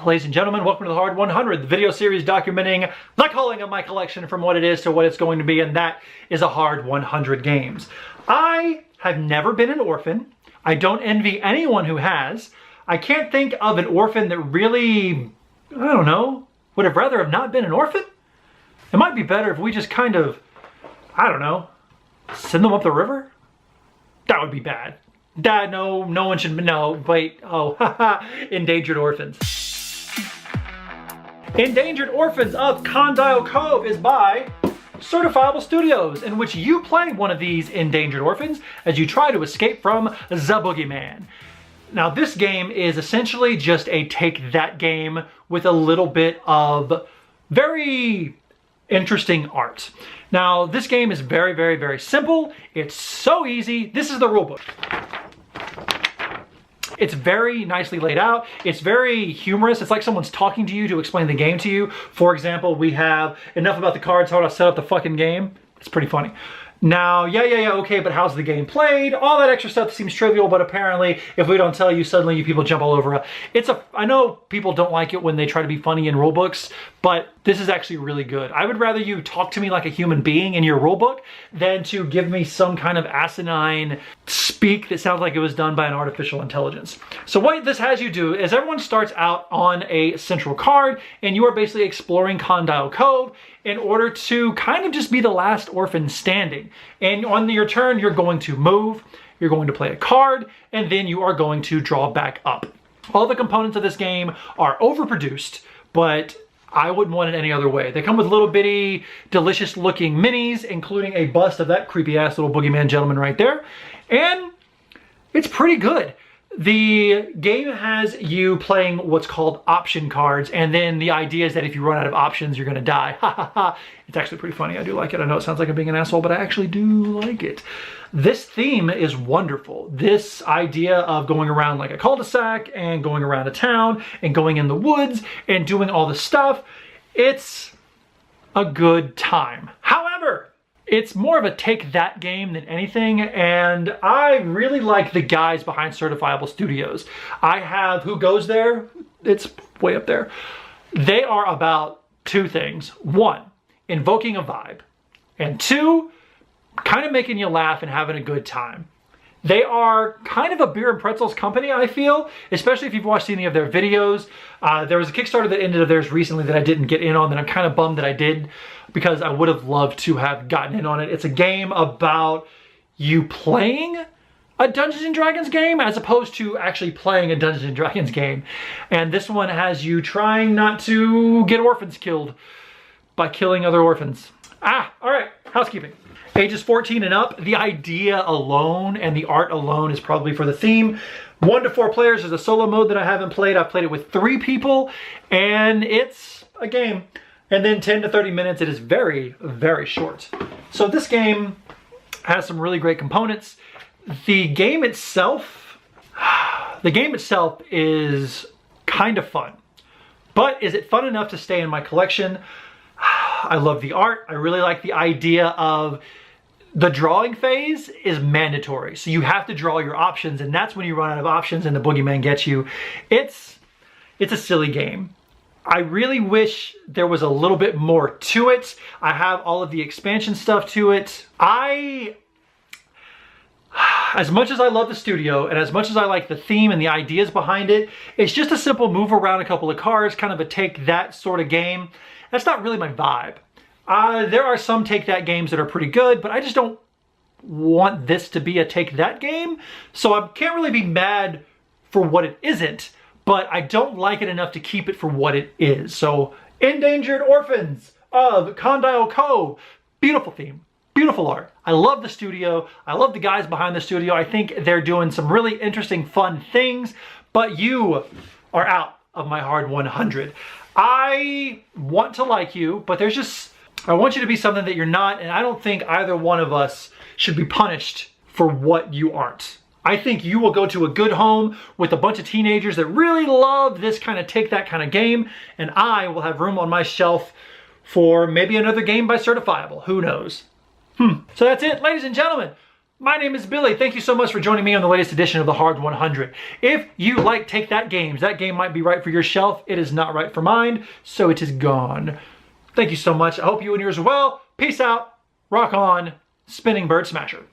Ladies and gentlemen, welcome to the Hard 100, the video series documenting the culling of my collection from what it is to what it's going to be, and that is a Hard 100 games. I have never been an orphan. I don't envy anyone who has. I can't think of an orphan that really, I don't know, would have rather have not been an orphan. It might be better if we just kind of, I don't know, send them up the river? That would be bad. Dad, no one should, no, wait, oh, haha, Endangered Orphans. Endangered Orphans of Condyle Cove is by Certifiable Studios, in which you play one of these endangered orphans as you try to escape from the boogeyman. Now, this game is essentially just a take that game with a little bit of very interesting art. Now, this game is very, very, very simple. It's so easy. This is the rulebook. It's very nicely laid out. It's very humorous. It's like someone's talking to you to explain the game to you. For example, we have enough about the cards, how to set up the fucking game. It's pretty funny. Now, yeah, okay, but how's the game played? All that extra stuff seems trivial, but apparently, if we don't tell you, suddenly you people jump all over it. I know people don't like it when they try to be funny in rulebooks, but this is actually really good. I would rather you talk to me like a human being in your rulebook than to give me some kind of asinine speak that sounds like it was done by an artificial intelligence. So what this has you do is everyone starts out on a central card, and you are basically exploring Condyle Cove in order to kind of just be the last orphan standing. And on your turn, you're going to move, you're going to play a card, and then you are going to draw back up. All the components of this game are overproduced, but I wouldn't want it any other way. They come with little bitty, delicious looking minis, including a bust of that creepy ass little boogeyman gentleman right there. And it's pretty good. The game has you playing what's called option cards, and then the idea is that if you run out of options, you're gonna die. Ha ha ha. It's actually pretty funny. I do like it. I know it sounds like I'm being an asshole, but I actually do like it. This theme is wonderful. This idea of going around like a cul-de-sac and going around a town and going in the woods and doing all this stuff, it's a good time. However, it's more of a take that game than anything, and I really like the guys behind Certifiable Studios. I have Who Goes There? It's way up there. They are about two things. One, invoking a vibe, and two, kind of making you laugh and having a good time. They are kind of a beer and pretzels company, I feel, especially if you've watched any of their videos. There was a Kickstarter that ended of theirs recently that I didn't get in on, that I'm kind of bummed that I did, because I would have loved to have gotten in on it. It's a game about you playing a Dungeons & Dragons game as opposed to actually playing a Dungeons & Dragons game. And this one has you trying not to get orphans killed by killing other orphans. All right, housekeeping. Ages 14 and up, the idea alone and the art alone is probably for the theme. 1 to 4 players. There's a solo mode that I haven't played. I've played it with 3 people, and it's a game. And then 10 to 30 minutes, it is very, very short. So this game has some really great components. The game itself is kind of fun. But is it fun enough to stay in my collection? I love the art. I really like the idea of the drawing phase is mandatory. So you have to draw your options, and that's when you run out of options and the boogeyman gets you. It's a silly game. I really wish there was a little bit more to it. I have all of the expansion stuff to it. As much as I love the studio and as much as I like the theme and the ideas behind it, it's just a simple move around a couple of cards, kind of a take that sort of game. That's not really my vibe. There are some take that games that are pretty good, but I just don't want this to be a take that game. So I can't really be mad for what it isn't, but I don't like it enough to keep it for what it is. So Endangered Orphans of Condyle Cove. Beautiful theme, beautiful art. I love the studio. I love the guys behind the studio. I think they're doing some really interesting, fun things, but you are out of my Hard 100. I want to like you, but I want you to be something that you're not, and I don't think either one of us should be punished for what you aren't. I think you will go to a good home with a bunch of teenagers that really love this kind of take that kind of game, and I will have room on my shelf for maybe another game by Certifiable. Who knows? So that's it, ladies and gentlemen. My name is Billy. Thank you so much for joining me on the latest edition of the Hard 100. If you like Take That games, that game might be right for your shelf. It is not right for mine, so it is gone. Thank you so much. I hope you and yours are well. Peace out. Rock on. Spinning Bird Smasher.